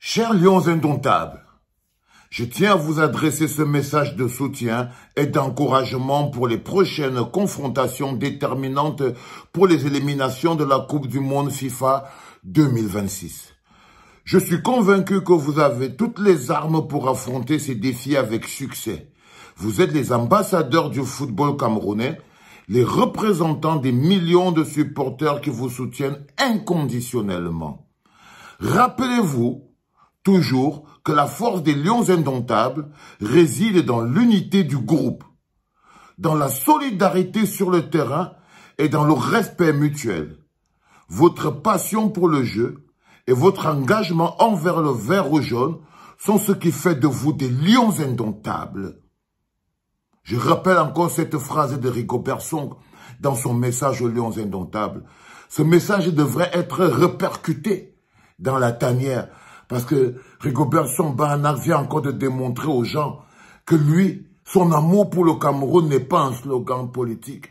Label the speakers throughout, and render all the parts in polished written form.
Speaker 1: Chers lions indomptables, je tiens à vous adresser ce message de soutien et d'encouragement pour les prochaines confrontations déterminantes pour les éliminations de la Coupe du Monde FIFA 2026. Je suis convaincu que vous avez toutes les armes pour affronter ces défis avec succès. Vous êtes les ambassadeurs du football camerounais, les représentants des millions de supporters qui vous soutiennent inconditionnellement. Rappelez-vous toujours que la force des lions indomptables réside dans l'unité du groupe, dans la solidarité sur le terrain et dans le respect mutuel. Votre passion pour le jeu et votre engagement envers le vert ou jaune sont ce qui fait de vous des lions indomptables. Je rappelle encore cette phrase de Rigobert Song dans son message aux lions indomptables. Ce message devrait être répercuté dans la tanière parce que Rigobert Song vient encore de démontrer aux gens que lui, son amour pour le Cameroun n'est pas un slogan politique.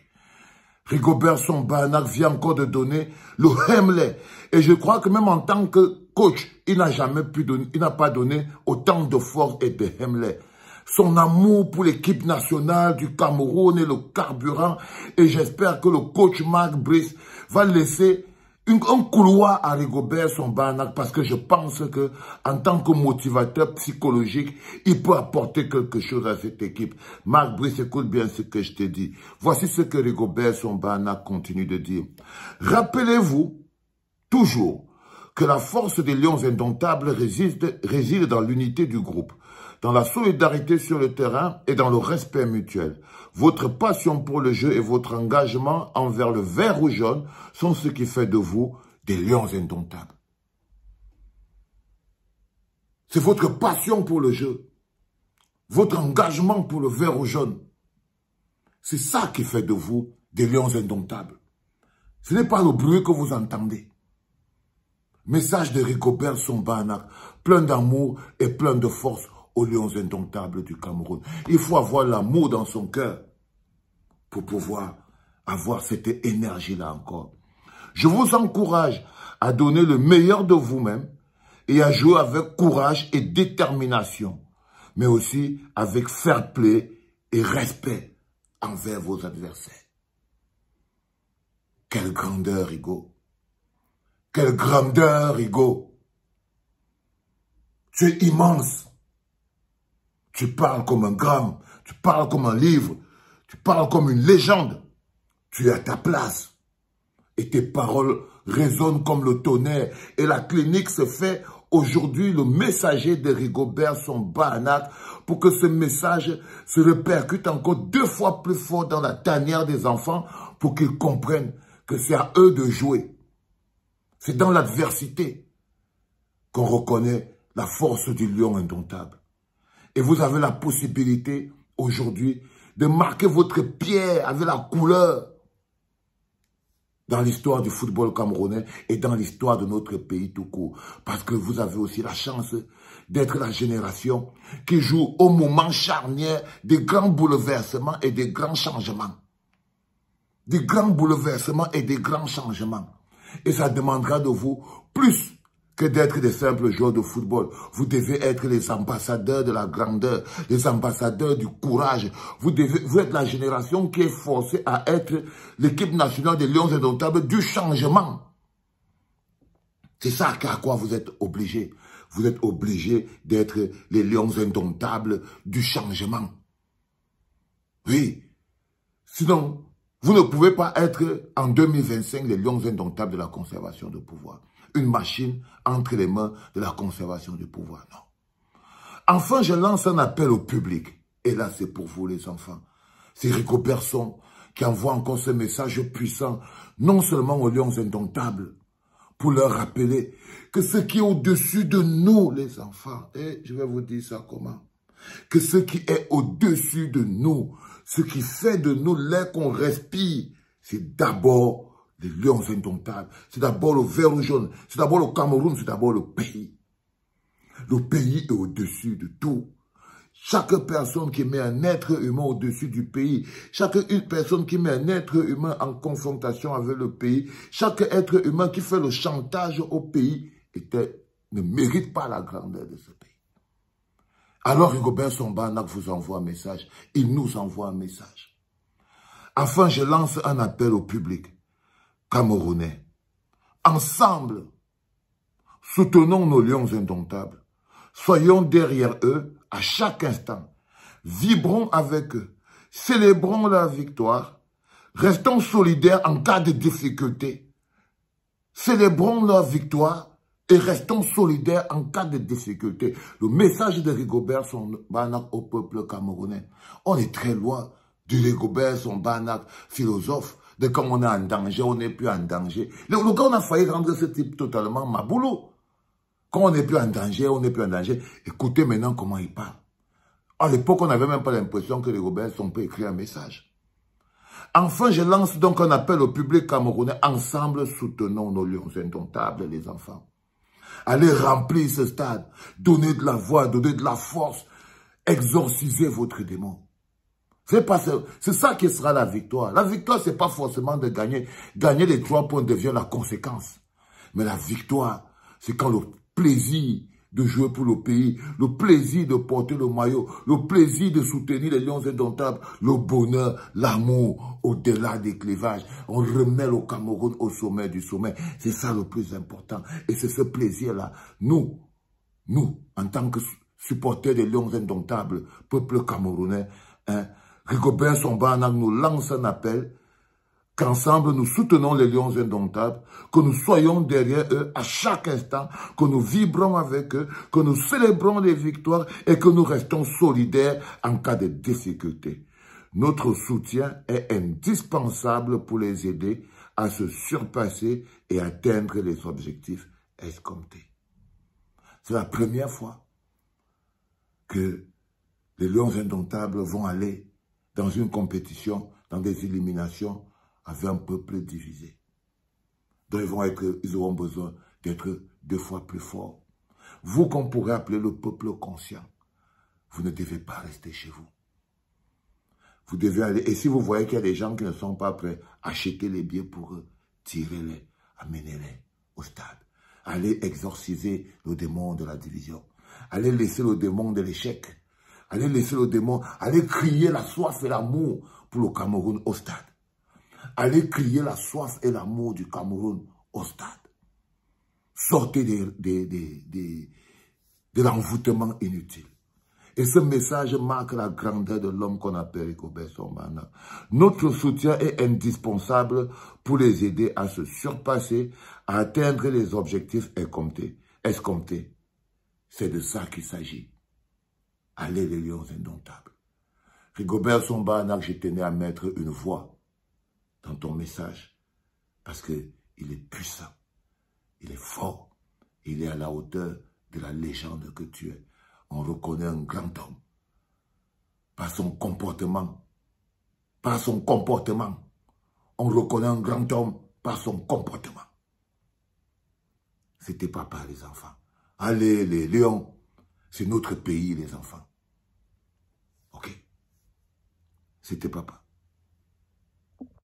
Speaker 1: Rigobert Song vient encore de donner le Hemley. Et je crois que même en tant que coach, il n'a pas donné autant de force et de Hemley. Son amour pour l'équipe nationale du Cameroun est le carburant. Et j'espère que le coach Marc Brice va laisser un couloir à Rigobert Song parce que je pense que en tant que motivateur psychologique, il peut apporter quelque chose à cette équipe. Marc Brice, écoute bien ce que je te dis. Voici ce que Rigobert Song continue de dire. Rappelez-vous toujours que la force des lions indomptables réside dans l'unité du groupe, dans la solidarité sur le terrain et dans le respect mutuel. Votre passion pour le jeu et votre engagement envers le vert ou jaune sont ce qui fait de vous des lions indomptables. C'est votre passion pour le jeu, votre engagement pour le vert ou jaune. C'est ça qui fait de vous des lions indomptables. Ce n'est pas le bruit que vous entendez. Message de Rigobert Song, plein d'amour et plein de force aux lions indomptables du Cameroun. Il faut avoir l'amour dans son cœur pour pouvoir avoir cette énergie-là encore. Je vous encourage à donner le meilleur de vous-même et à jouer avec courage et détermination, mais aussi avec fair play et respect envers vos adversaires. Quelle grandeur, Rigo! Quelle grandeur, Rigo! Tu es immense. Tu parles comme un gramme, tu parles comme un livre, tu parles comme une légende. Tu es à ta place. Et tes paroles résonnent comme le tonnerre. Et la clinique se fait aujourd'hui le messager de Rigobert Song pour que ce message se répercute encore 2 fois plus fort dans la tanière des enfants pour qu'ils comprennent que c'est à eux de jouer. C'est dans l'adversité qu'on reconnaît la force du lion indomptable. Et vous avez la possibilité aujourd'hui de marquer votre pierre avec la couleur dans l'histoire du football camerounais et dans l'histoire de notre pays tout court. Parce que vous avez aussi la chance d'être la génération qui joue au moment charnière des grands bouleversements et des grands changements. Des grands bouleversements et des grands changements. Et ça demandera de vous plus que d'être des simples joueurs de football. Vous devez être les ambassadeurs de la grandeur, les ambassadeurs du courage. Vous êtes la génération qui est forcée à être l'équipe nationale des lions indomptables du changement. C'est ça à quoi vous êtes obligés. Vous êtes obligés d'être les lions indomptables du changement. Oui. Sinon, vous ne pouvez pas être en 2025 les lions indomptables de la conservation de pouvoir. Une machine entre les mains de la conservation du pouvoir. Non. Enfin, je lance un appel au public. Et là, c'est pour vous, les enfants. C'est Rigobert Song qui envoie encore ce message puissant, non seulement aux lions indomptables, pour leur rappeler que ce qui est au-dessus de nous, les enfants, et je vais vous dire ça comment, que ce qui est au-dessus de nous, ce qui fait de nous l'air qu'on respire, c'est d'abord les lions indomptables. C'est d'abord le vert ou jaune. C'est d'abord le Cameroun, c'est d'abord le pays. Le pays est au-dessus de tout. Chaque personne qui met un être humain au-dessus du pays, chaque personne qui met un être humain en confrontation avec le pays, chaque être humain qui fait le chantage au pays était ne mérite pas la grandeur de ce pays. Alors Rigobert Song-Barnak vous envoie un message. Il nous envoie un message. Enfin, je lance un appel au public camerounais. Ensemble, soutenons nos lions indomptables. Soyons derrière eux à chaque instant. Vibrons avec eux. Célébrons la victoire. Restons solidaires en cas de difficulté. Célébrons leur victoire et restons solidaires en cas de difficulté. Le message de Rigobert Song-Barnak au peuple camerounais. On est très loin du Rigobert Song-Barnak philosophe, de quand on est en danger, on n'est plus en danger. Le gars, on a failli rendre ce type totalement maboulot. Quand on n'est plus en danger, on n'est plus en danger. Écoutez maintenant comment il parle. À l'époque, on n'avait même pas l'impression que Rigobert Song-Barnak peut écrire un message. Enfin, je lance donc un appel au public camerounais. Ensemble, soutenons nos lions indomptables, les enfants. Allez remplir ce stade. Donnez de la voix, donnez de la force. Exorcisez votre démon. C'est ça qui sera la victoire. La victoire, c'est pas forcément de gagner. Gagner les 3 points devient la conséquence. Mais la victoire, c'est quand le plaisir de jouer pour le pays, le plaisir de porter le maillot, le plaisir de soutenir les lions indomptables, le bonheur, l'amour, au-delà des clivages. On remet le Cameroun au sommet du sommet. C'est ça le plus important. Et c'est ce plaisir-là. Nous, en tant que supporters des lions indomptables, peuple camerounais, Rigobert Song-Barnak nous lance un appel qu'ensemble nous soutenons les lions indomptables, que nous soyons derrière eux à chaque instant, que nous vibrons avec eux, que nous célébrons les victoires et que nous restons solidaires en cas de difficulté. Notre soutien est indispensable pour les aider à se surpasser et atteindre les objectifs escomptés. C'est la première fois que les lions indomptables vont aller dans une compétition, dans des éliminations, avec un peuple divisé. Donc ils auront besoin d'être 2 fois plus forts. Vous qu'on pourrait appeler le peuple conscient, vous ne devez pas rester chez vous. Vous devez aller, et si vous voyez qu'il y a des gens qui ne sont pas prêts, achetez les billets pour eux, tirez-les, amenez-les au stade. Allez exorciser le démon de la division. Allez laisser le démon de l'échec. Allez laisser le démon, allez crier la soif et l'amour pour le Cameroun au stade. Allez crier la soif et l'amour du Cameroun au stade. Sortez de l'envoûtement inutile. Et ce message marque la grandeur de l'homme qu'on appelle Rigobert Song-Barnak. Notre soutien est indispensable pour les aider à se surpasser, à atteindre les objectifs escomptés. C'est de ça qu'il s'agit. Allez les lions indomptables. Rigobert Song-Barnak, je tenais à mettre une voix dans ton message, parce qu'il est puissant, il est fort, il est à la hauteur de la légende que tu es. On reconnaît un grand homme, par son comportement, on reconnaît un grand homme par son comportement. C'était papa, les enfants. Allez, les lions, c'est notre pays, les enfants. Ok? C'était papa.